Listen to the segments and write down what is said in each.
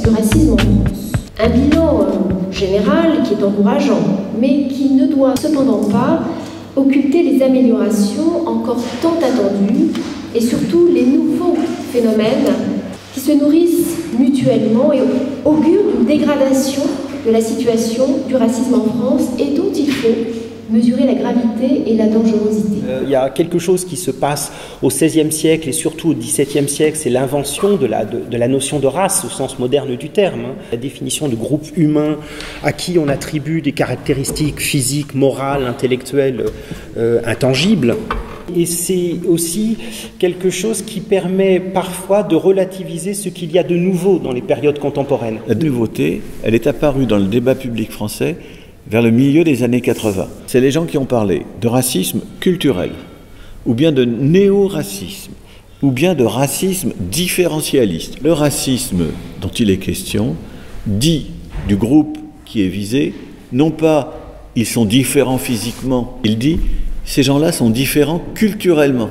du racisme en France. Un bilan général qui est encourageant, mais qui ne doit cependant pas occulter les améliorations encore tant attendues et surtout les nouveaux phénomènes qui se nourrissent mutuellement et augurent d'une dégradation de la situation du racisme en France et dont il faut mesurer la gravité et la dangerosité. Il y a quelque chose qui se passe au XVIe siècle et surtout au XVIIe siècle, c'est l'invention de la notion de race au sens moderne du terme. La définition de groupe humain à qui on attribue des caractéristiques physiques, morales, intellectuelles intangibles. Et c'est aussi quelque chose qui permet parfois de relativiser ce qu'il y a de nouveau dans les périodes contemporaines. La nouveauté, elle est apparue dans le débat public français vers le milieu des années 80. C'est les gens qui ont parlé de racisme culturel, ou bien de néo-racisme, ou bien de racisme différentialiste. Le racisme dont il est question dit du groupe qui est visé, non pas ils sont différents physiquement, il dit ces gens-là sont différents culturellement.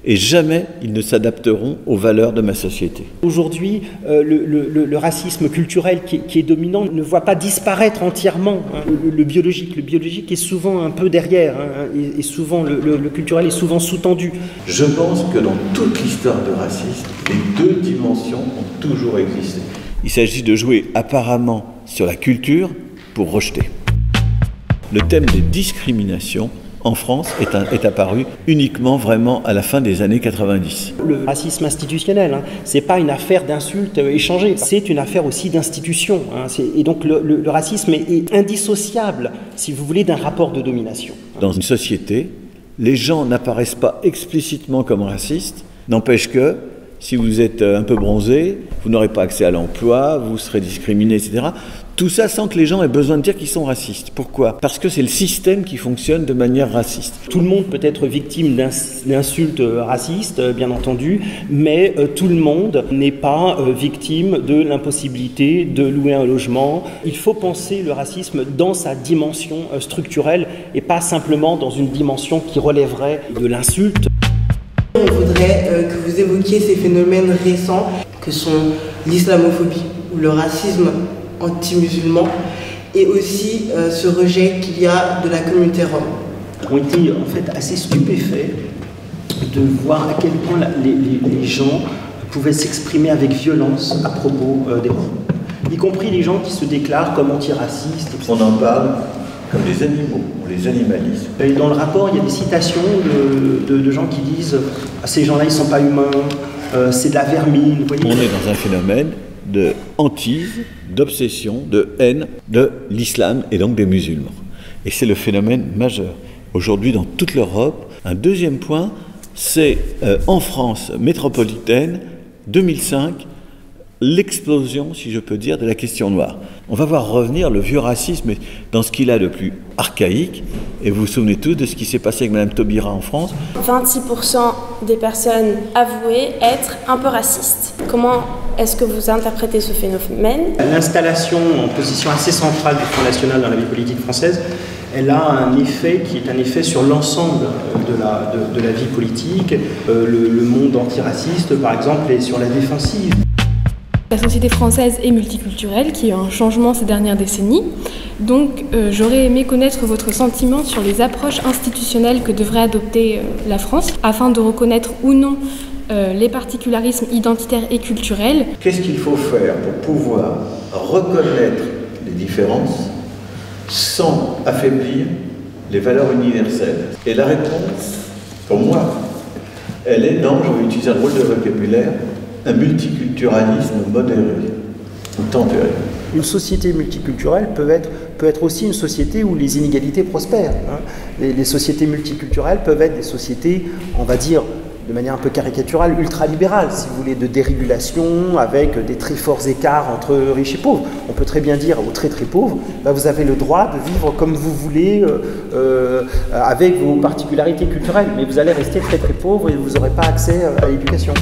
Et jamais ils ne s'adapteront aux valeurs de ma société. Aujourd'hui, le racisme culturel qui est dominant ne voit pas disparaître entièrement le biologique. Le biologique est souvent un peu derrière, et souvent le culturel est souvent sous-tendu. Je pense que dans toute l'histoire de racisme, les deux dimensions ont toujours existé. Il s'agit de jouer apparemment sur la culture pour rejeter. Le thème des discriminations en France est apparu uniquement vraiment à la fin des années 90. Le racisme institutionnel, c'est pas une affaire d'insultes échangées, c'est une affaire aussi d'institution. Et donc le racisme est indissociable, si vous voulez, d'un rapport de domination. Dans une société, les gens n'apparaissent pas explicitement comme racistes, n'empêche que si vous êtes un peu bronzé, vous n'aurez pas accès à l'emploi, vous serez discriminé, etc. Tout ça sans que les gens aient besoin de dire qu'ils sont racistes. Pourquoi ? Parce que c'est le système qui fonctionne de manière raciste. Tout le monde peut être victime d'insultes racistes, bien entendu, mais tout le monde n'est pas victime de l'impossibilité de louer un logement. Il faut penser le racisme dans sa dimension structurelle et pas simplement dans une dimension qui relèverait de l'insulte. On voudrait que vous évoquiez ces phénomènes récents que sont l'islamophobie ou le racisme anti-musulman et aussi ce rejet qu'il y a de la communauté rome. On été en fait assez stupéfaits de voir à quel point les gens pouvaient s'exprimer avec violence à propos des Roms, y compris les gens qui se déclarent comme antiracistes. On en parle comme des animaux, on les animalise. Et dans le rapport, il y a des citations de gens qui disent « ces gens-là, ils ne sont pas humains, c'est de la vermine ». Vous voyez. On est dans un phénomène de hantise, d'obsession, de haine de l'islam et donc des musulmans. Et c'est le phénomène majeur. Aujourd'hui, dans toute l'Europe, un deuxième point, c'est en France métropolitaine, 2005, l'explosion, si je peux dire, de la question noire. On va voir revenir le vieux racisme dans ce qu'il a de plus archaïque. Et vous vous souvenez tous de ce qui s'est passé avec Mme Taubira en France. 26% des personnes avouaient être un peu racistes. Comment est-ce que vous interprétez ce phénomène ? L'installation en position assez centrale du Front National dans la vie politique française, elle a un effet qui est un effet sur l'ensemble de la vie politique. Le monde antiraciste, par exemple, est sur la défensive. La société française est multiculturelle, qui a eu un changement ces dernières décennies. Donc j'aurais aimé connaître votre sentiment sur les approches institutionnelles que devrait adopter la France afin de reconnaître ou non les particularismes identitaires et culturels. Qu'est-ce qu'il faut faire pour pouvoir reconnaître les différences sans affaiblir les valeurs universelles? Et la réponse, pour moi, elle est dans, je vais utiliser un drôle de vocabulaire, un multiculturalisme modéré ou tempéré. Une société multiculturelle peut être aussi une société où les inégalités prospèrent. Les sociétés multiculturelles peuvent être des sociétés, on va dire, de manière un peu caricaturale, ultralibérale, si vous voulez, de dérégulation, avec des très forts écarts entre riches et pauvres. On peut très bien dire aux très très pauvres, vous avez le droit de vivre comme vous voulez, avec vos particularités culturelles, mais vous allez rester très très pauvre et vous n'aurez pas accès à l'éducation.